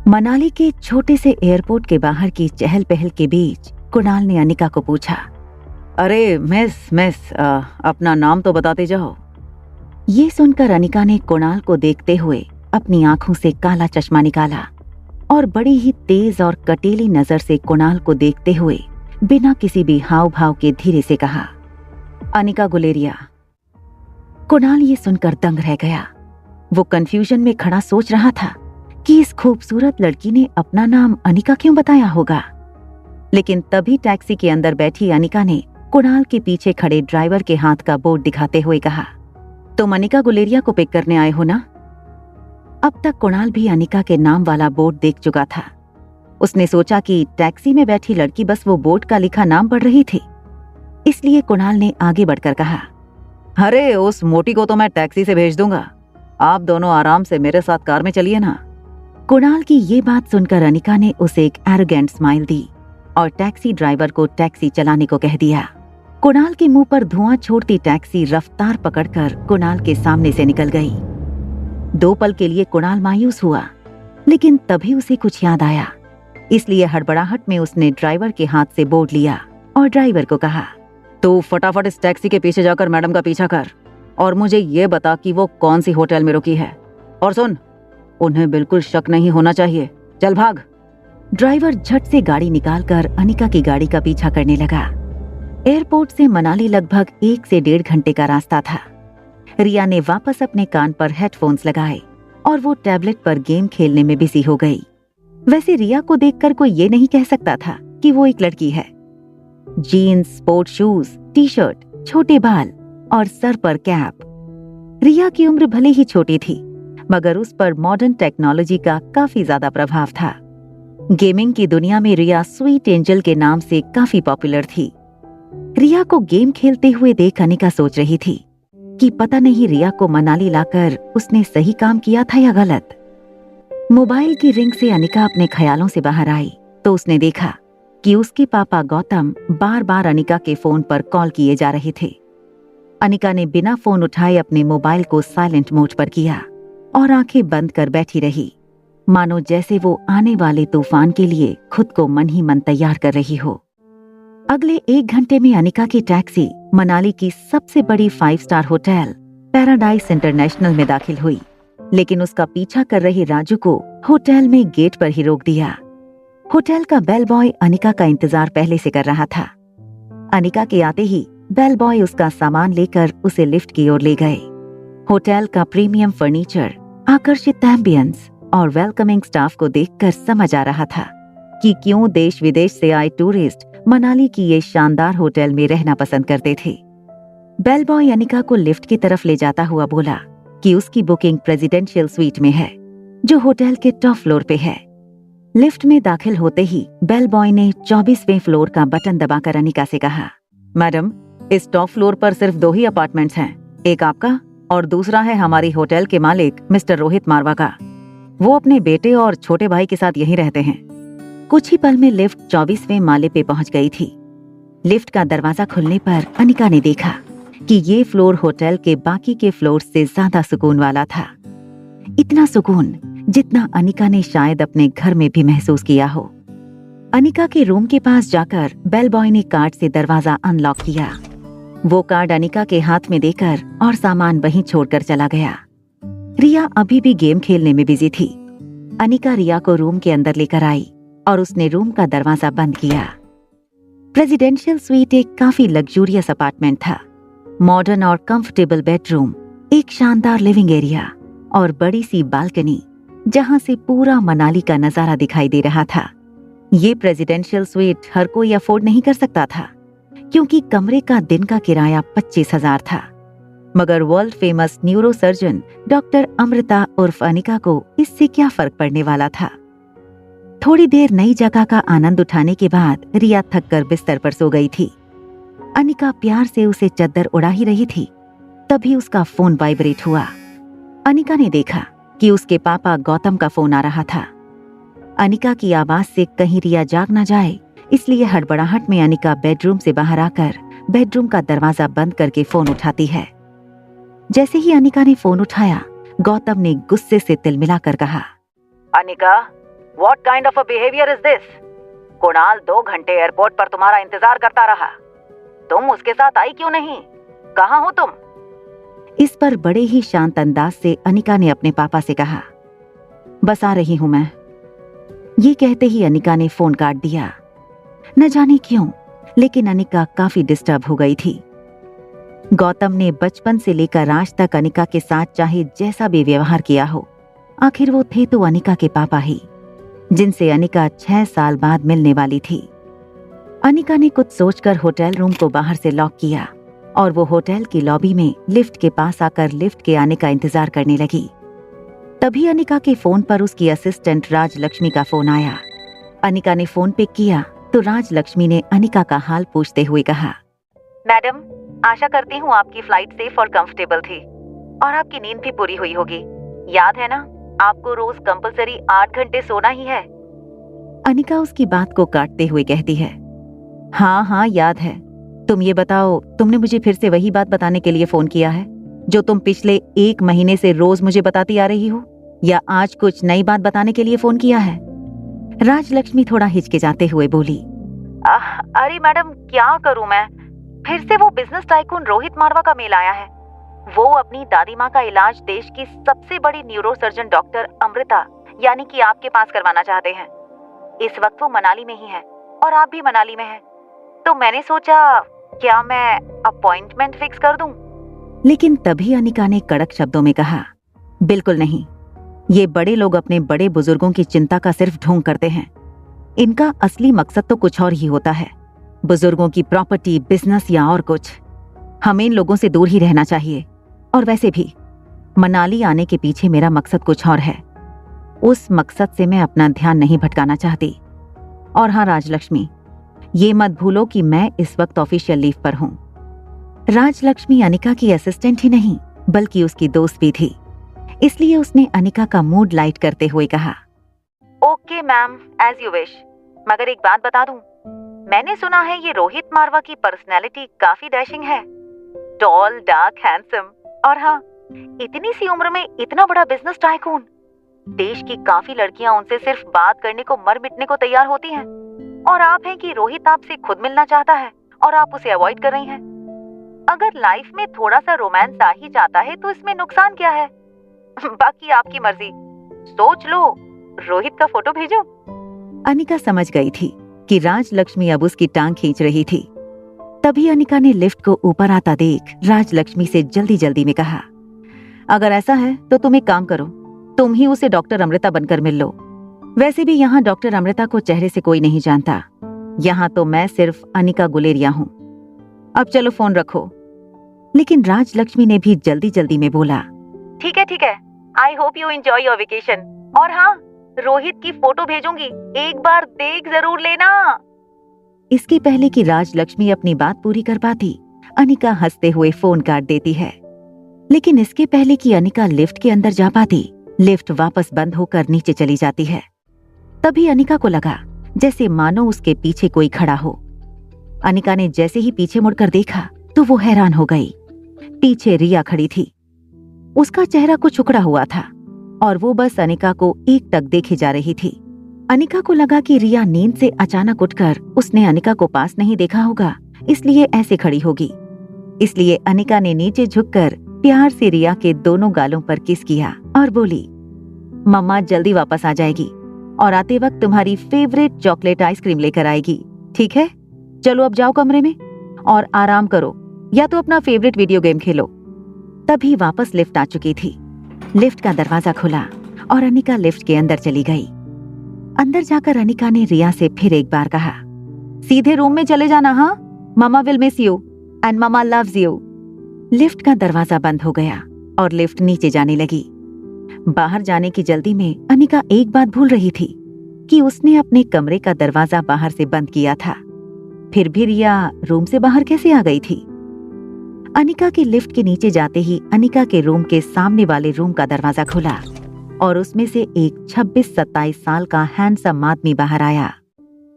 मनाली के छोटे से एयरपोर्ट के बाहर की चहल पहल के बीच कुणाल ने अनिका को पूछा, अरे मिस अपना नाम तो बताते जाओ। ये सुनकर अनिका ने कुणाल को देखते हुए अपनी आंखों से काला चश्मा निकाला और बड़ी ही तेज और कटीली नजर से कुणाल को देखते हुए बिना किसी भी हाव भाव के धीरे से कहा, अनिका गुलेरिया। कुणाल ये सुनकर दंग रह गया। वो कंफ्यूजन में खड़ा सोच रहा था कि इस खूबसूरत लड़की ने अपना नाम अनिका क्यों बताया होगा। लेकिन तभी टैक्सी के अंदर बैठी अनिका ने कुणाल के पीछे खड़े ड्राइवर के हाथ का बोर्ड दिखाते हुए कहा, तुम अनिका गुलेरिया को पिक करने आए हो ना? अब तक कुणाल भी अनिका के नाम वाला बोर्ड देख चुका था। उसने सोचा कि टैक्सी में बैठी लड़की बस वो बोर्ड का लिखा नाम पढ़ रही थी, इसलिए कुणाल ने आगे बढ़कर कहा, अरे उस मोटी को तो मैं टैक्सी से भेज दूंगा, आप दोनों आराम से मेरे साथ कार में चलिए ना। कुणाल की ये बात सुनकर अनिका ने उसे एक एरोगेंट स्माइल दी और टैक्सी ड्राइवर को टैक्सी चलाने को कह दिया। कुणाल के मुंह पर धुआं छोड़ती टैक्सी रफ्तार पकड़कर कुणाल के सामने से निकल गई। 2 पल के लिए कुणाल मायूस हुआ, लेकिन तभी उसे कुछ याद आया, इसलिए हड़बड़ाहट में उसने ड्राइवर के हाथ से बोर्ड लिया और ड्राइवर को कहा, तो फटाफट इस टैक्सी के पीछे जाकर मैडम का पीछा कर और मुझे ये बता कि वो कौन सी होटल में रुकी है। और सुन, उन्हें बिल्कुल शक नहीं होना चाहिए, चल भाग। ड्राइवर झट से गाड़ी निकालकर अनिका की गाड़ी का पीछा करने लगा। एयरपोर्ट से मनाली लगभग 1 से 1.5 घंटे का रास्ता था। रिया ने वापस अपने कान पर हेडफोन्स लगाए और वो टैबलेट पर गेम खेलने में बिजी हो गई। वैसे रिया को देखकर कोई ये नहीं कह सकता था कि वो एक लड़की है। Jeans, sport shoes, T shirt, छोटे बाल और सर पर कैप। रिया की उम्र भले ही छोटी थी, मगर उस पर मॉडर्न टेक्नोलॉजी का काफी ज्यादा प्रभाव था। गेमिंग की दुनिया में रिया स्वीट एंजल के नाम से काफी पॉपुलर थी। रिया को गेम खेलते हुए देख अनिका सोच रही थी कि पता नहीं रिया को मनाली लाकर उसने सही काम किया था या गलत। मोबाइल की रिंग से अनिका अपने ख्यालों से बाहर आई तो उसने देखा कि उसके पापा गौतम बार बार अनिका के फोन पर कॉल किए जा रहे थे। अनिका ने बिना फोन उठाए अपने मोबाइल को साइलेंट मोड पर किया और आंखें बंद कर बैठी रही, मानो जैसे वो आने वाले तूफान के लिए खुद को मन ही मन तैयार कर रही हो। अगले 1 घंटे में अनिका की टैक्सी मनाली की सबसे बड़ी 5 स्टार होटल पैराडाइज इंटरनेशनल में दाखिल हुई, लेकिन उसका पीछा कर रहे राजू को होटल में गेट पर ही रोक दिया। होटल का बेल बॉय अनिका का इंतजार पहले से कर रहा था। अनिका के आते ही बेल बॉय उसका सामान लेकर उसे लिफ्ट की ओर ले गए। होटल का प्रीमियम फर्नीचर, आकर्षित एम्बियंस और वेलकमिंग स्टाफ को देखकर समझ आ रहा था कि क्यों देश विदेश से आए टूरिस्ट मनाली की ये शानदार होटल में रहना पसंद करते थे। बेल बॉय अनिका को लिफ्ट की तरफ ले जाता हुआ बोला कि उसकी बुकिंग प्रेसिडेंशियल स्वीट में है, जो होटल के टॉप फ्लोर पे है। लिफ्ट में दाखिल होते ही बेल बॉय ने 24वें फ्लोर का बटन दबाकर अनिका से कहा, मैडम, इस टॉप फ्लोर पर सिर्फ 2 ही अपार्टमेंट्स हैं, एक आपका और दूसरा है हमारी होटल के मालिक मिस्टर रोहित मारवा का। वो अपने बेटे और छोटे भाई के साथ यहीं रहते हैं। कुछ ही पल में लिफ्ट 24वें माले पे पहुंच गई थी। लिफ्ट का दरवाजा खुलने पर अनिका ने देखा कि ये फ्लोर होटल के बाकी के फ्लोर से ज्यादा सुकून वाला था। इतना सुकून जितना अनिका ने शायद अपने घर में भी महसूस किया हो। अनिका के रूम के पास जाकर बेल बॉय ने कार्ड से दरवाजा अनलॉक किया। वो कार्ड अनिका के हाथ में देकर और सामान वहीं छोड़कर चला गया। रिया अभी भी गेम खेलने में बिजी थी। अनिका रिया को रूम के अंदर लेकर आई और उसने रूम का दरवाजा बंद किया। प्रेसिडेंशियल स्वीट एक काफी लग्जूरियस अपार्टमेंट था। मॉडर्न और कंफर्टेबल बेडरूम, एक शानदार लिविंग एरिया और बड़ी सी बालकनी जहां से पूरा मनाली का नजारा दिखाई दे रहा था। ये प्रेसिडेंशियल स्वीट हर कोई अफोर्ड नहीं कर सकता था, क्योंकि कमरे का दिन का किराया 25,000 था। मगर world famous neuro surgeon doctor Amrita उर्फ अनिका को इससे क्या फर्क पड़ने वाला था। थोड़ी देर नई जगह का आनंद उठाने के बाद रिया थककर बिस्तर पर सो गई थी। अनिका प्यार से उसे चद्दर उड़ा ही रही थी, तभी उसका फोन वाइब्रेट हुआ। अनिका ने देखा कि उसके पापा गौतम का फोन आ रहा था। अनिका की आवाज से कहीं रिया जाग ना जाए, इसलिए हड़बड़ाहट में अनिका बेडरूम से बाहर आकर बेडरूम का दरवाजा बंद करके फोन उठाती है। जैसे ही अनिका ने फोन उठाया, गौतम ने गुस्से से तिलमिलाकर कहा, Anika, What kind of a behavior is this? Kunal 2 घंटे एयरपोर्ट पर तुम्हारा इंतजार करता रहा, तुम उसके साथ आई क्यों नहीं? कहाँ हो तुम? इस पर बड़े ही शांत अंदाज से अनिका ने अपने पापा से कहा, बस आ रही हूं मैं। ये कहते ही अनिका ने फोन काट दिया। न जाने क्यों, लेकिन अनिका काफी डिस्टर्ब हो गई थी। गौतम ने बचपन से लेकर आज तक अनिका के साथ चाहे जैसा भी व्यवहार किया हो, आखिर वो थे तो अनिका के पापा ही, जिनसे अनिका 6 साल बाद मिलने वाली थी। अनिका ने कुछ सोचकर होटल रूम को बाहर से लॉक किया और वो होटल की लॉबी में लिफ्ट के पास आकर लिफ्ट के आने का इंतजार करने लगी। तभी अनिका के फोन पर उसकी असिस्टेंट राजलक्ष्मी का फोन आया। अनिका ने फोन पिक किया तो राजलक्ष्मी ने अनिका का हाल पूछते हुए कहा, मैडम, आशा करती हूँ आपकी फ्लाइट सेफ और कंफर्टेबल थी और आपकी नींद भी पूरी हुई होगी। याद है ना, आपको रोज कंपलसरी 8 घंटे सोना ही है। अनिका उसकी बात को काटते हुए कहती है, हाँ हाँ याद है। तुम ये बताओ, तुमने मुझे फिर से वही बात बताने के लिए फोन किया है जो तुम पिछले 1 महीने से रोज मुझे बताती आ रही हो, या आज कुछ नई बात बताने के लिए फोन किया है? राजलक्ष्मी थोड़ा हिचकिचाते हुए बोली, अरे मैडम, क्या करूं मैं? फिर से वो बिजनेस टाइकून रोहित मारवा का मेल आया है। वो अपनी दादी माँ का इलाज देश की सबसे बड़ी न्यूरोसर्जन डॉक्टर अमृता यानी कि आपके पास करवाना चाहते हैं। इस वक्त वो मनाली में ही है और आप भी मनाली में हैं। तो मैंने सोचा, क्या मैं अपॉइंटमेंट फिक्स कर दूं? लेकिन तभी अनिका ने कड़क शब्दों में कहा, बिल्कुल नहीं। ये बड़े लोग अपने बड़े बुजुर्गों की चिंता का सिर्फ ढोंग करते हैं। इनका असली मकसद तो कुछ और ही होता है, बुजुर्गों की प्रॉपर्टी, बिजनेस या और कुछ। हमें इन लोगों से दूर ही रहना चाहिए। और वैसे भी मनाली आने के पीछे मेरा मकसद कुछ और है। उस मकसद से मैं अपना ध्यान नहीं भटकाना चाहती। और हाँ राजलक्ष्मी, ये मत भूलो कि मैं इस वक्त ऑफिशियल लीव पर हूँ। राजलक्ष्मी अनिका की असिस्टेंट ही नहीं बल्कि उसकी दोस्त भी थी, इसलिए उसने अनिका का मूड लाइट करते हुए कहा, okay ma'am, as you wish. मगर एक बात बता दूं, मैंने सुना है ये रोहित मारवा की पर्सनैलिटी काफी डैशिंग है। टॉल, डार्क, हैंडसम, और हाँ, इतनी सी उम्र में इतना बड़ा बिजनेस टाइकून। देश की काफी लड़कियां उनसे सिर्फ बात करने को मर मिटने को तैयार होती हैं, और आप हैं कि रोहित आपसे खुद मिलना चाहता है और आप उसे अवॉइड कर रही हैं। अगर लाइफ में थोड़ा सा रोमांस आ ही जाता है तो इसमें नुकसान क्या है? बाकी आपकी मर्जी। सोच लो, रोहित का फोटो भेजो। अनिका समझ गई थी कि राजलक्ष्मी अब उसकी टांग खींच रही थी। तभी अनिका ने लिफ्ट को ऊपर आता देख राजलक्ष्मी से जल्दी जल्दी में कहा, अगर ऐसा है तो तुम एक काम करो, तुम ही उसे डॉक्टर अमृता बनकर मिल लो। वैसे भी यहाँ डॉक्टर अमृता को चेहरे से कोई नहीं जानता। यहाँ तो मैं सिर्फ अनिका गुलेरिया हूँ। अब चलो फोन रखो। लेकिन राजलक्ष्मी ने भी जल्दी जल्दी में बोला, ठीक है, I hope you enjoy your vacation. और हाँ, रोहित की फोटो भेजूंगी, एक बार देख जरूर लेना। इसके पहले कि राजलक्ष्मी अपनी बात पूरी कर पाती, अनिका हंसते हुए फोन काट देती है। लेकिन इसके पहले कि अनिका लिफ्ट के अंदर जा पाती, लिफ्ट वापस बंद होकर नीचे चली जाती है। तभी अनिका को लगा जैसे मानो उसके पीछे कोई खड़ा हो। अनिका ने जैसे ही पीछे मुड़कर देखा तो वो हैरान हो गई। पीछे रिया खड़ी थी। उसका चेहरा कुछ उखड़ा हुआ था और वो बस अनिका को एकटक देखे जा रही थी। अनिका को लगा कि रिया नींद से अचानक उठकर उसने अनिका को पास नहीं देखा होगा, इसलिए ऐसे खड़ी होगी। इसलिए अनिका ने नीचे झुककर प्यार से रिया के दोनों गालों पर किस किया और बोली, मम्मा जल्दी वापस आ जाएगी और आते वक्त तुम्हारी फेवरेट चॉकलेट आइसक्रीम लेकर आएगी, ठीक है? चलो अब जाओ कमरे में और आराम करो, या तो अपना फेवरेट वीडियो गेम खेलो। तभी वापस लिफ्ट आ चुकी थी। लिफ्ट का दरवाजा खुला और अनिका लिफ्ट के अंदर चली गई। अंदर जाकर अनिका ने रिया से फिर एक बार कहा, सीधे रूम में चले जाना, हाँ? Mama will miss you and mama loves you. Lift का दरवाजा बंद हो गया और लिफ्ट नीचे जाने लगी। बाहर जाने की जल्दी में अनिका एक बात भूल रही थी कि उसने अपने कमरे का दरवाजा बाहर से बंद किया था। फिर भी रिया रूम से बाहर कैसे आ गई थी? अनिका के लिफ्ट के नीचे जाते ही अनिका के रूम के सामने वाले रूम का दरवाजा खुला और उसमें से एक 26-27 साल का हैंडसम आदमी बाहर आया।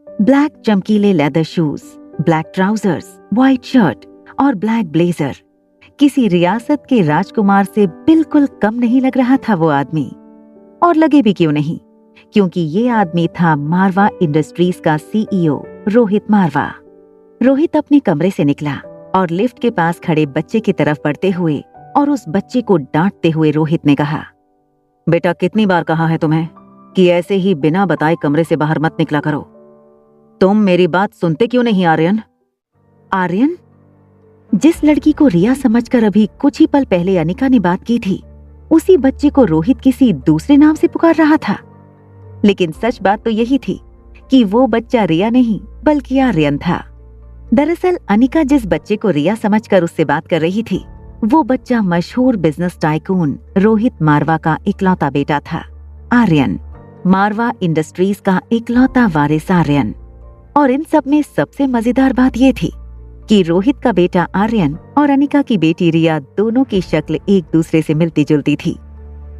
ब्लैक चमकीले leather shoes, black trousers, white shirt और ब्लैक ब्लेजर। किसी रियासत के राजकुमार से बिल्कुल कम नहीं लग रहा था वो आदमी। और लगे भी क्यों नहीं, क्योंकि ये आदमी था मारवा इंडस्ट्रीज का सीईओ रोहित मारवा। रोहित अपने कमरे से निकला और लिफ्ट के पास खड़े बच्चे की तरफ बढ़ते हुए और उस बच्चे को डांटते हुए रोहित ने कहा, बेटा कितनी बार कहा है तुम्हें कि ऐसे ही बिना बताए कमरे से बाहर मत निकला करो। तुम मेरी बात सुनते क्यों नहीं आर्यन? आर्यन? जिस लड़की को रिया समझकर अभी कुछ ही पल पहले अनिका ने बात की थी, उसी बच्चे को रोहित किसी दूसरे नाम से पुकार रहा था। लेकिन सच बात तो यही थी कि वो बच्चा रिया नहीं बल्कि आर्यन था। दरअसल अनिका जिस बच्चे को रिया समझकर उससे बात कर रही थी, वो बच्चा मशहूर बिजनेस टाइकून रोहित मारवा का इकलौता बेटा था, आर्यन। मारवा इंडस्ट्रीज का इकलौता वारिस आर्यन। और इन सब में सबसे मजेदार बात ये थी कि रोहित का बेटा आर्यन और अनिका की बेटी रिया दोनों की शक्ल एक दूसरे से मिलती जुलती थी,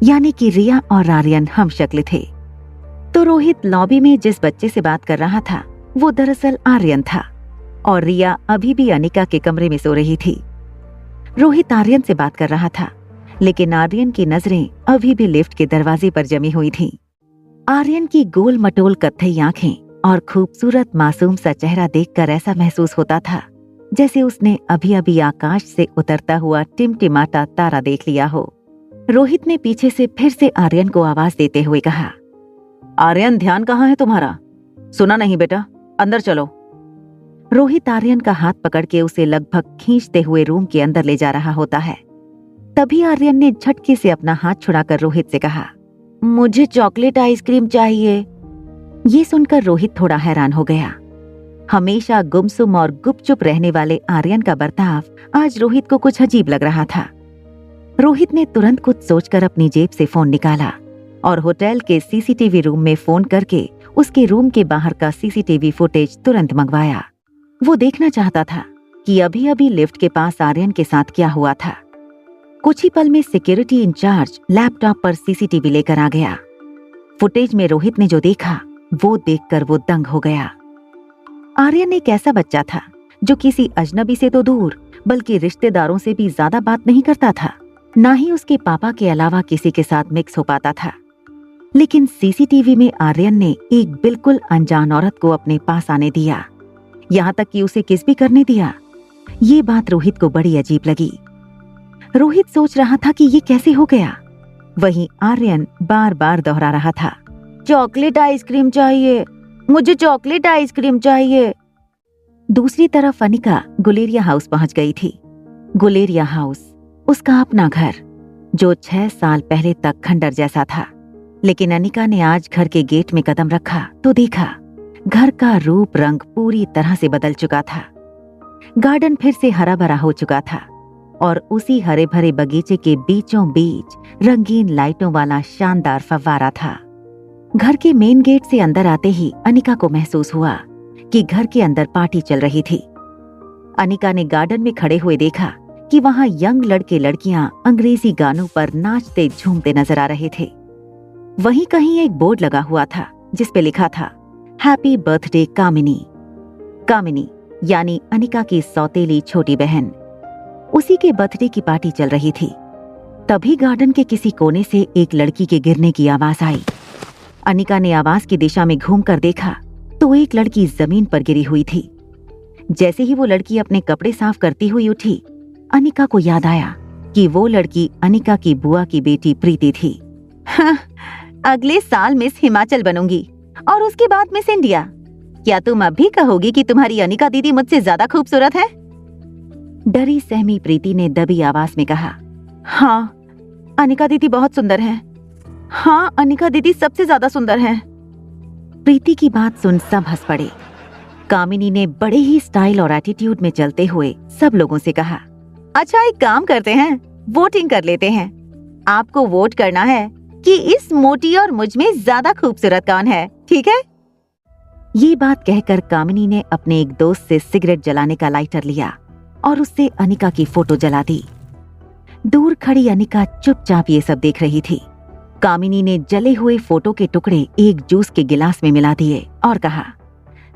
यानी कि रिया और आर्यन हम शक्ल थे। तो रोहित लॉबी में जिस बच्चे से बात कर रहा था वो दरअसल आर्यन था और रिया अभी भी अनिका के कमरे में सो रही थी। रोहित आर्यन से बात कर रहा था, लेकिन आर्यन की नजरें अभी भी लिफ्ट के दरवाजे पर जमी हुई थीं। आर्यन की गोल मटोल कत्थई आंखें और खूबसूरत मासूम सा चेहरा देखकर ऐसा महसूस होता था जैसे उसने अभी अभी आकाश से उतरता हुआ टिमटिमाता तारा देख लिया हो। रोहित ने पीछे से फिर से आर्यन को आवाज देते हुए कहा, आर्यन ध्यान कहाँ है तुम्हारा? सुना नहीं बेटा, अंदर चलो। रोहित आर्यन का हाथ पकड़ के उसे लगभग खींचते हुए रूम के अंदर ले जा रहा होता है। तभी आर्यन ने झटके से अपना हाथ छुड़ाकर रोहित से कहा, मुझे चॉकलेट आइसक्रीम चाहिए। ये सुनकर रोहित थोड़ा हैरान हो गया। हमेशा गुमसुम और गुपचुप रहने वाले आर्यन का बर्ताव आज रोहित को कुछ अजीब लग रहा था। रोहित ने तुरंत कुछ सोचकर अपनी जेब से फोन निकाला और होटल के सीसीटीवी रूम में फोन करके उसके रूम के बाहर का सीसीटीवी फुटेज तुरंत मंगवाया। वो देखना चाहता था कि अभी अभी लिफ्ट के पास आर्यन के साथ क्या हुआ था। कुछ ही पल में सिक्योरिटी इंचार्ज लैपटॉप पर सीसीटीवी लेकर आ गया। फुटेज में रोहित ने जो देखा वो देखकर वो दंग हो गया। आर्यन एक ऐसा बच्चा था जो किसी अजनबी से तो दूर बल्कि रिश्तेदारों से भी ज्यादा बात नहीं करता था, ना ही उसके पापा के अलावा किसी के साथ मिक्स हो पाता था। लेकिन सीसीटीवी में आर्यन ने एक बिल्कुल अनजान औरत को अपने पास आने दिया, यहाँ तक कि उसे किस भी करने दिया। ये बात रोहित को बड़ी अजीब लगी। रोहित सोच रहा था कि ये कैसे हो गया। वहीं आर्यन बार बार दोहरा रहा था, चॉकलेट आइसक्रीम चाहिए, मुझे चॉकलेट आइसक्रीम चाहिए। दूसरी तरफ अनिका गुलेरिया हाउस पहुंच गई थी। गुलेरिया हाउस उसका अपना घर, जो 6 साल पहले तक खंडर जैसा था। लेकिन अनिका ने आज घर के गेट में कदम रखा तो देखा घर का रूप रंग पूरी तरह से बदल चुका था। गार्डन फिर से हरा भरा हो चुका था और उसी हरे भरे बगीचे के बीचों बीच रंगीन लाइटों वाला शानदार फव्वारा था। घर के मेन गेट से अंदर आते ही अनिका को महसूस हुआ कि घर के अंदर पार्टी चल रही थी। अनिका ने गार्डन में खड़े हुए देखा कि वहां यंग लड़के लड़कियां अंग्रेजी गानों पर नाचते झूमते नजर आ रहे थे। वहीं कहीं एक बोर्ड लगा हुआ था जिस पे लिखा था, हैप्पी बर्थडे कामिनी। कामिनी यानी अनिका की सौतेली छोटी बहन। उसी के बर्थडे की पार्टी चल रही थी। तभी गार्डन के किसी कोने से एक लड़की के गिरने की आवाज आई। अनिका ने आवाज की दिशा में घूमकर देखा तो एक लड़की जमीन पर गिरी हुई थी। जैसे ही वो लड़की अपने कपड़े साफ करती हुई उठी, अनिका को याद आया कि वो लड़की अनिका की बुआ की बेटी प्रीति थी। हाँ, अगले साल मिस हिमाचल बनूंगी और उसके बाद मिस इंडिया। क्या तुम अब भी कहोगी कि तुम्हारी अनिका दीदी मुझसे ज्यादा खूबसूरत है? डरी सहमी प्रीति ने दबी आवाज में कहा, हाँ अनिका दीदी बहुत सुंदर है। हाँ अनिका दीदी सबसे ज्यादा सुंदर है। प्रीति की बात सुन सब हंस पड़े। कामिनी ने बड़े ही स्टाइल और एटीट्यूड में चलते हुए सब लोगों से कहा, अच्छा एक काम करते हैं, वोटिंग कर लेते हैं। आपको वोट करना है कि इस मोटी और मुझ में ज्यादा खूबसूरत कौन है, ठीक है? ये बात कहकर कामिनी ने अपने एक दोस्त से सिगरेट जलाने का लाइटर लिया और उससे अनिका की फोटो जला दी। दूर खड़ी अनिका चुपचाप ये सब देख रही थी। कामिनी ने जले हुए फोटो के टुकड़े एक जूस के गिलास में मिला दिए और कहा,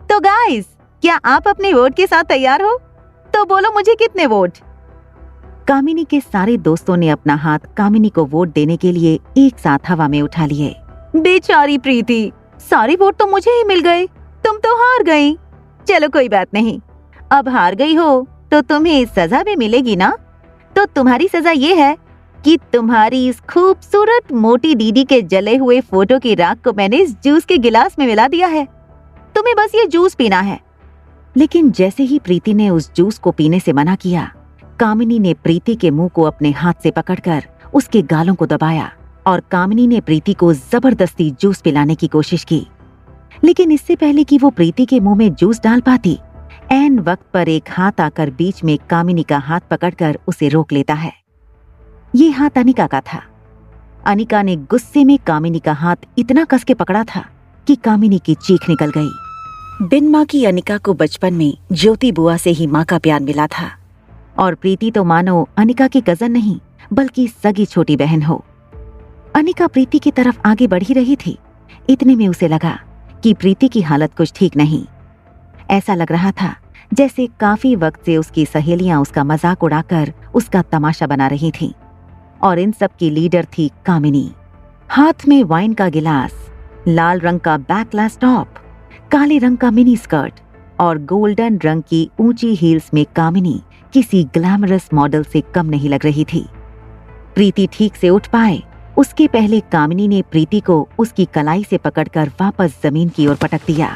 तो गाइस, क्या आप अपने वोट के साथ तैयार हो? तो बोलो मुझे कितने वोट? कामिनी के सारे दोस्तों ने अपना हाथ कामिनी को वोट देने के लिए एक साथ हवा में उठा लिए। बेचारी प्रीति, सारे वोट तो मुझे ही मिल गए, तुम तो हार गई। चलो कोई बात नहीं, अब हार गई हो तो तुम्हें सजा भी मिलेगी ना। तो तुम्हारी सजा ये है कि तुम्हारी इस खूबसूरत मोटी दीदी के जले हुए फोटो की राख को मैंने इस जूस के गिलास में मिला दिया है। तुम्हें बस ये जूस पीना है। लेकिन जैसे ही प्रीति ने उस जूस को पीने से मना किया, कामिनी ने प्रीति के मुंह को अपने हाथ से पकड़कर उसके गालों को दबाया और कामिनी ने प्रीति को जबरदस्ती जूस पिलाने की कोशिश की। लेकिन इससे पहले कि वो प्रीति के मुंह में जूस डाल पाती, ऐन वक्त पर एक हाथ आकर बीच में कामिनी का हाथ पकड़कर उसे रोक लेता है। ये हाथ अनिका का था। अनिका ने गुस्से में कामिनी का हाथ इतना कस के पकड़ा था कि कामिनी की चीख निकल गई। बिन माँ की अनिका को बचपन में ज्योति बुआ से ही माँ का प्यार मिला था और प्रीति तो मानो अनिका की कजन नहीं बल्कि सगी छोटी बहन हो। अनिका प्रीति की तरफ आगे बढ़ ही रही थी, इतने में उसे लगा कि प्रीति की हालत कुछ ठीक नहीं। ऐसा लग रहा था जैसे काफी वक्त से उसकी सहेलियां उसका मजाक उड़ाकर उसका तमाशा बना रही थीं और इन सब की लीडर थी कामिनी। हाथ में वाइन का गिलास, लाल रंग का बैकलेस टॉप, काले रंग का मिनी स्कर्ट और गोल्डन रंग की ऊंची हील्स में कामिनी किसी ग्लैमरस मॉडल से कम नहीं लग रही थी। प्रीति ठीक से उठ पाए उसके पहले कामिनी ने प्रीति को उसकी कलाई से पकड़कर वापस जमीन की ओर पटक दिया।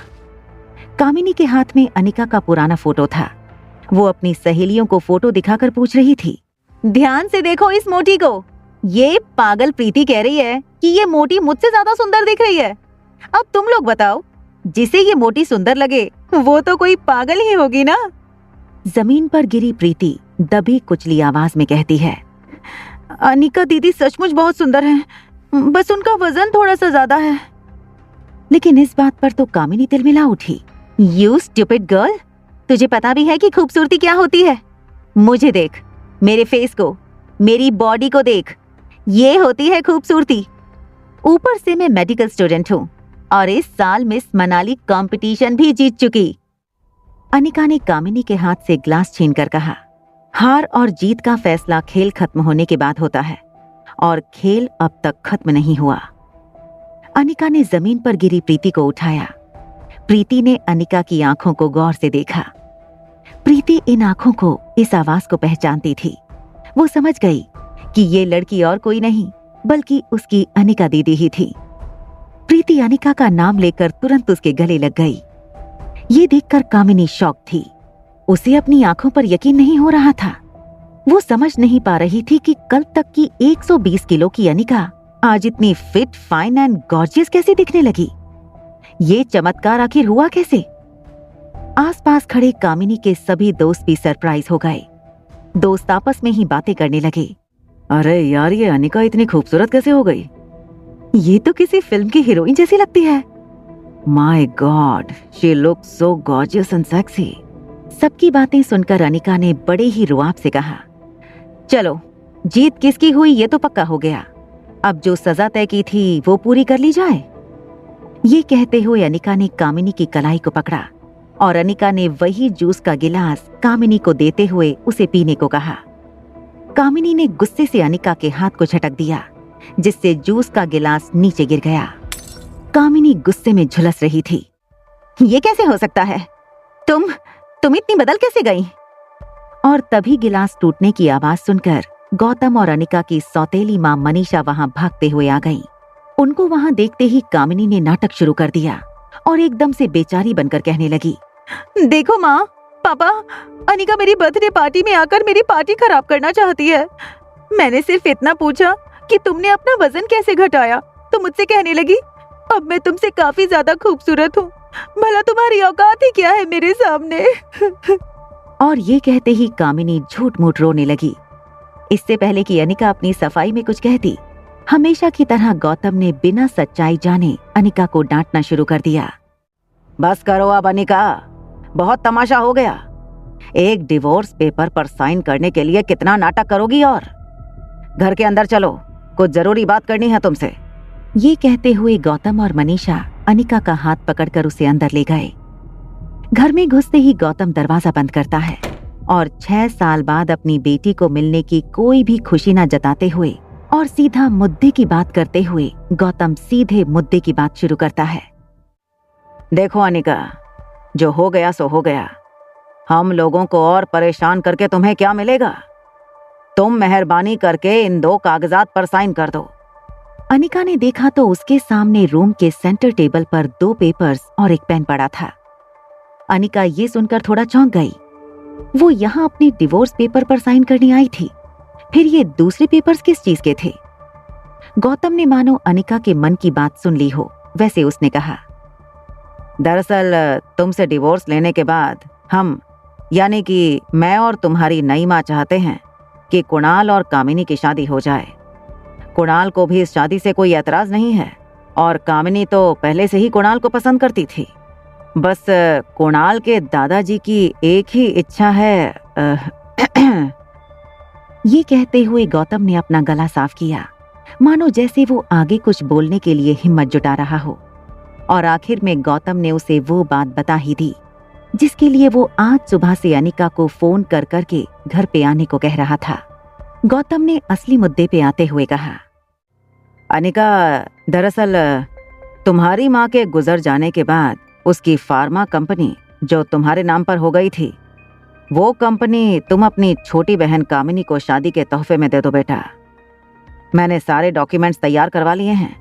कामिनी के हाथ में अनिका का पुराना फोटो था। वो अपनी सहेलियों को फोटो दिखाकर पूछ रही थी, ध्यान से देखो इस मोटी को। ये पागल प्रीति कह रही है कि ये मोटी मुझसे ज्यादा सुंदर दिख रही है। अब तुम लोग बताओ, जिसे ये मोटी सुंदर लगे वो तो कोई पागल ही होगी ना। जमीन पर गिरी प्रीति दबी कुचली आवाज में कहती है, अनिका दीदी सचमुच बहुत सुंदर हैं, बस उनका वजन थोड़ा सा ज्यादा है। लेकिन इस बात पर तो कामिनी तिलमिला उठी। यू स्टूपिड गर्ल, तुझे पता भी है कि खूबसूरती क्या होती है? मुझे देख, मेरे फेस को, मेरी बॉडी को देख, ये होती है खूबसूरती। ऊपर से मैं मेडिकल स्टूडेंट हूँ और इस साल मिस मनाली कंपटीशन भी जीत चुकी। अनिका ने कामिनी के हाथ से ग्लास छीनकर कहा, हार और जीत का फैसला खेल खत्म होने के बाद होता है और खेल अब तक खत्म नहीं हुआ। अनिका ने जमीन पर गिरी प्रीति को उठाया। प्रीति ने अनिका की आंखों को गौर से देखा। प्रीति इन आंखों को, इस आवाज को पहचानती थी। वो समझ गई कि ये लड़की और कोई नहीं बल्कि उसकी अनिका दीदी ही थी। प्रीति अनिका का नाम लेकर तुरंत उसके गले लग गई। ये देखकर कामिनी शॉक थी। उसे अपनी आंखों पर यकीन नहीं हो रहा था। वो समझ नहीं पा रही थी कि कल तक की 120 किलो की अनिका आज इतनी फिट, फाइन एंड गॉर्जियस कैसे दिखने लगी। ये चमत्कार आखिर हुआ कैसे? आसपास खड़े कामिनी के सभी दोस्त भी सरप्राइज हो गए। दोस्त आपस में ही बातें करने लगे, अरे यार, ये अनिका इतनी खूबसूरत कैसे हो गई? ये तो किसी फिल्म की हीरोइन जैसी लगती है। My God, she looks so gorgeous and sexy. सबकी बातें सुनकर अनिका ने बड़े ही रुआब से कहा, चलो, जीत किसकी हुई ये तो पक्का हो गया। अब जो सजा तय की थी वो पूरी कर ली जाए। ये कहते हुए अनिका ने कामिनी की कलाई को पकड़ा और अनिका ने वही जूस का गिलास कामिनी को देते हुए उसे पीने को कहा। कामिनी ने गुस्से से अनिका के हाथ को झटक दिया, जिससे जूस का गिलास नीचे गिर गया। कामिनी गुस्से में झुलस रही थी। ये कैसे हो सकता है? तुम इतनी बदल कैसे गई? और तभी गिलास टूटने की आवाज सुनकर गौतम और अनिका की सौतेली मां मनीषा वहां भागते हुए आ गईं। उनको वहां देखते ही कामिनी ने नाटक शुरू कर दिया और एकदम से बेचारी बनकर कहने लगी, देखो माँ, पापा, अनिका मेरी बर्थडे पार्टी में आकर मेरी पार्टी खराब करना चाहती है। मैंने सिर्फ इतना पूछा कि तुमने अपना वजन कैसे घटाया, तो मुझसे कहने लगी, अब मैं तुमसे काफी ज्यादा खूबसूरत हूँ, भला तुम्हारी औकात ही क्या है मेरे सामने। और ये कहते ही कामिनी झूठ मूठ रोने लगी। इससे पहले कि अनिका अपनी सफाई में कुछ कहती, हमेशा की तरह गौतम ने बिना सच्चाई जाने अनिका को डांटना शुरू कर दिया। बस करो अब अनिका, बहुत तमाशा हो गया। एक डिवोर्स पेपर पर साइन करने के लिए कितना नाटक करोगी? और घर के अंदर चलो, कुछ जरूरी बात करनी है तुमसे। ये कहते हुए गौतम और मनीषा अनिका का हाथ पकड़कर उसे अंदर ले गए। घर में घुसते ही गौतम दरवाजा बंद करता है और 6 साल बाद अपनी बेटी को मिलने की कोई भी खुशी न जताते हुए और सीधा मुद्दे की बात करते हुए गौतम सीधे मुद्दे की बात शुरू करता है। देखो अनिका, जो हो गया सो हो गया। हम लोगों को और परेशान करके तुम्हें क्या मिलेगा? तुम मेहरबानी करके इन 2 कागजात पर साइन कर दो। अनिका ने देखा तो उसके सामने रूम के सेंटर टेबल पर 2 पेपर्स और एक पेन पड़ा था। अनिका ये सुनकर थोड़ा चौंक गई। वो यहाँ अपने डिवोर्स पेपर पर साइन करने आई थी, फिर ये दूसरे पेपर्स किस चीज के थे? गौतम ने मानो अनिका के मन की बात सुन ली हो, वैसे उसने कहा, दरअसल तुमसे डिवोर्स लेने के बाद हम, यानी कि मैं और तुम्हारी नई माँ चाहते हैं कि कुणाल और कामिनी की शादी हो जाए। कुणाल को भी इस शादी से कोई एतराज नहीं है और कामिनी तो पहले से ही कुणाल को पसंद करती थी। बस कुणाल के दादाजी की एक ही इच्छा है। ये कहते हुए गौतम ने अपना गला साफ किया, मानो जैसे वो आगे कुछ बोलने के लिए हिम्मत जुटा रहा हो। और आखिर में गौतम ने उसे वो बात बता ही दी जिसके लिए वो आज सुबह से अनिका को फोन कर करके घर पे आने को कह रहा था। गौतम ने असली मुद्दे पे आते हुए कहा, अनिका, दरअसल तुम्हारी माँ के गुजर जाने के बाद उसकी फार्मा कंपनी जो तुम्हारे नाम पर हो गई थी, वो कंपनी तुम अपनी छोटी बहन कामिनी को शादी के तोहफे में दे दो बेटा। मैंने सारे डॉक्यूमेंट्स तैयार करवा लिए हैं,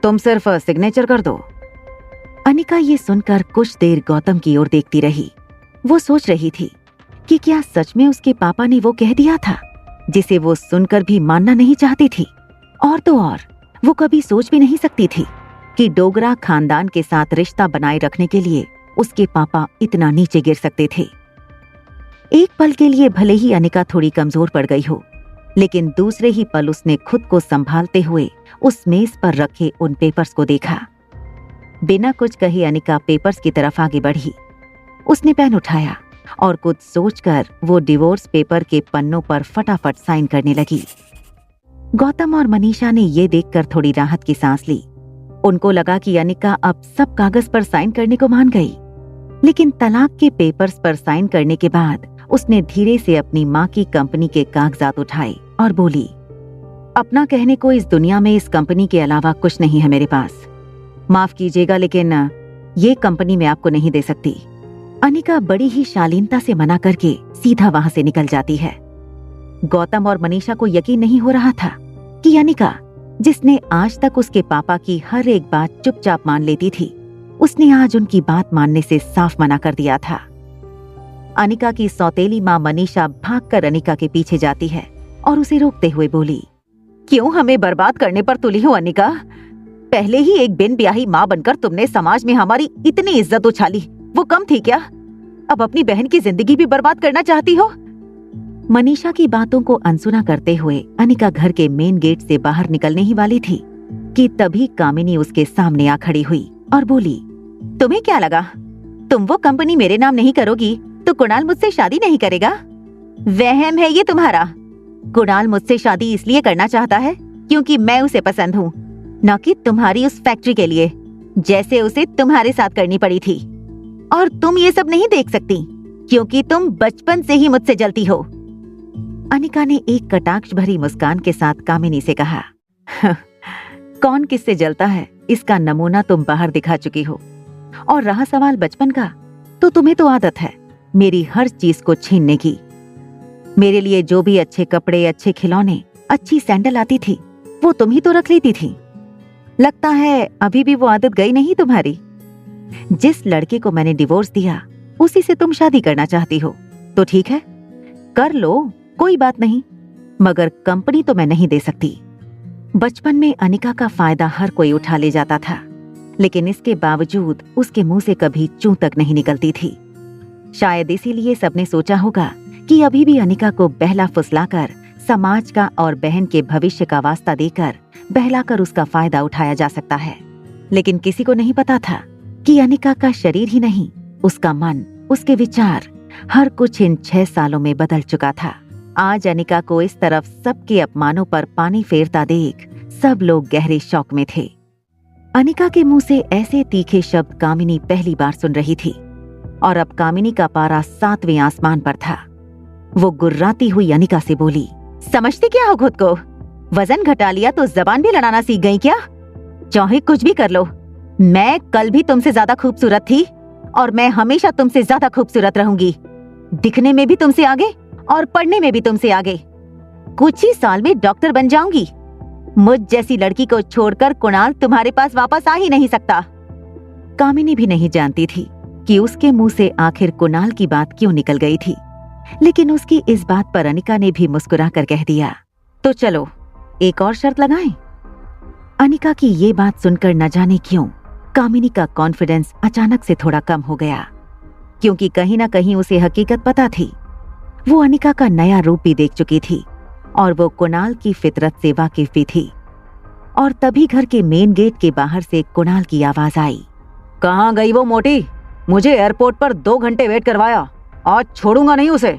तुम सिर्फ सिग्नेचर कर दो। अनिका ये सुनकर कुछ देर गौतम की ओर देखती रही। वो सोच रही थी कि क्या सच में उसके पापा ने वो कह दिया था जिसे वो सुनकर भी मानना नहीं चाहती थी। और तो और वो कभी सोच भी नहीं सकती थी कि डोगरा खानदान के साथ रिश्ता बनाए रखने के लिए उसके पापा इतना नीचे गिर सकते थे। एक पल के लिए भले ही अनिका थोड़ी कमजोर पड़ गई हो, लेकिन दूसरे ही पल उसने खुद को संभालते हुए उस मेज पर रखे उन पेपर्स को देखा। बिना कुछ कहे अनिका पेपर्स की तरफ आगे बढ़ी। उसने पेन उठाया और कुछ सोचकर वो डिवोर्स पेपर के पन्नों पर फटाफट साइन करने लगी। गौतम और मनीषा ने ये देखकर थोड़ी राहत की सांस ली। उनको लगा कि अनिका अब सब कागज पर साइन करने को मान गई, लेकिन तलाक के पेपर्स पर साइन करने के बाद उसने धीरे से अपनी माँ की कंपनी के कागजात उठाए और बोली, अपना कहने को इस दुनिया में इस कंपनी के अलावा कुछ नहीं है मेरे पास। माफ कीजिएगा, लेकिन ये कंपनी मैं आपको नहीं दे सकती। अनिका बड़ी ही शालीनता से मना करके सीधा वहां से निकल जाती है। गौतम और मनीषा को यकीन नहीं हो रहा था कि अनिका, जिसने आज तक उसके पापा की हर एक बात चुपचाप मान लेती थी, उसने आज उनकी बात मानने से साफ मना कर दिया था। अनिका की सौतेली माँ मनीषा भागकर अनिका के पीछे जाती है और उसे रोकते हुए बोली, क्यों हमें बर्बाद करने पर तुली हो अनिका? पहले ही एक बिन ब्याही माँ बनकर तुमने समाज में हमारी इतनी इज्जत उछाली, वो कम थी क्या? अब अपनी बहन की जिंदगी भी बर्बाद करना चाहती हो? मनीषा की बातों को अनसुना करते हुए अनिका घर के मेन गेट से बाहर निकलने ही वाली थी कि तभी कामिनी उसके सामने आ खड़ी हुई और बोली, तुम्हें क्या लगा तुम वो कंपनी मेरे नाम नहीं करोगी तो कुणाल मुझसे शादी नहीं करेगा? वहम है ये तुम्हारा। कुणाल मुझसे शादी इसलिए करना चाहता है क्योंकि मैं उसे पसंद हूँ, न कि तुम्हारी उस फैक्ट्री के लिए जैसे उसे तुम्हारे साथ करनी पड़ी थी। और तुम ये सब नहीं देख सकती क्योंकि तुम बचपन से ही मुझसे जलती हो। अनिका ने एक कटाक्ष भरी मुस्कान के साथ कामिनी से कहा, कौन किससे जलता है इसका नमूना तुम बाहर दिखा चुकी हो। और रहा सवाल बचपन का, तो तुम्हें तो आदत है मेरी हर चीज को छीनने की। मेरे लिए जो भी अच्छे कपड़े, अच्छे खिलौने, अच्छी सैंडल आती थी वो तुम ही तो रख लेती थी। लगता है अभी भी वो आदत गई नहीं तुम्हारी। जिस लड़के को मैंने डिवोर्स दिया उसी से तुम शादी करना चाहती हो तो ठीक है, कर लो, कोई बात नहीं, मगर कंपनी तो मैं नहीं दे सकती। बचपन में अनिका का फायदा हर कोई उठा ले जाता था, लेकिन इसके बावजूद उसके मुंह से कभी चूं तक नहीं निकलती थी। शायद इसीलिए सबने सोचा होगा कि अभी भी अनिका को बहला फुसलाकर, समाज का और बहन के भविष्य का वास्ता देकर, बहलाकर उसका फायदा उठाया जा सकता है। लेकिन किसी को नहीं पता था कि अनिका का शरीर ही नहीं, उसका मन, उसके विचार, हर कुछ इन 6 सालों में बदल चुका था। आज अनिका को इस तरफ सबके अपमानों पर पानी फेरता देख सब लोग गहरे शौक में थे। अनिका के मुंह से ऐसे तीखे शब्द कामिनी पहली बार सुन रही थी और अब कामिनी का पारा 7वें आसमान पर था। वो गुर्राती हुई अनिका से बोली, समझती क्या हो खुद को? वजन घटा लिया तो जबान भी लड़ाना सीख गई क्या? चाहे कुछ भी कर लो, मैं कल भी तुमसे ज्यादा खूबसूरत थी और मैं हमेशा तुमसे ज्यादा खूबसूरत रहूंगी। दिखने में भी तुमसे आगे और पढ़ने में भी तुमसे आगे। कुछ ही साल में डॉक्टर बन जाऊंगी। मुझ जैसी लड़की को छोड़कर कुणाल तुम्हारे पास वापस आ ही नहीं सकता। कामिनी भी नहीं जानती थी कि उसके मुंह से आखिर कुणाल की बात क्यों निकल गई थी, लेकिन उसकी इस बात पर अनिका ने भी मुस्कुरा कर कह दिया, तो चलो एक और शर्त लगाएं। अनिका की ये बात सुनकर न जाने क्यों कामिनी का कॉन्फिडेंस अचानक से थोड़ा कम हो गया, क्योंकि कहीं ना कहीं उसे हकीकत पता थी। वो अनिका का नया रूप भी देख चुकी थी और वो कुणाल की फितरत से वाकिफ भी थी। और तभी घर के मेन गेट के बाहर से कुणाल की आवाज आई, कहाँ गई वो मोटी? मुझे एयरपोर्ट पर 2 घंटे वेट करवाया, आज छोड़ूंगा नहीं उसे।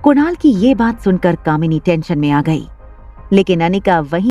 कुणाल की ये बात सुनकर कामिनी टेंशन में आ गई, लेकिन अनिका वहीं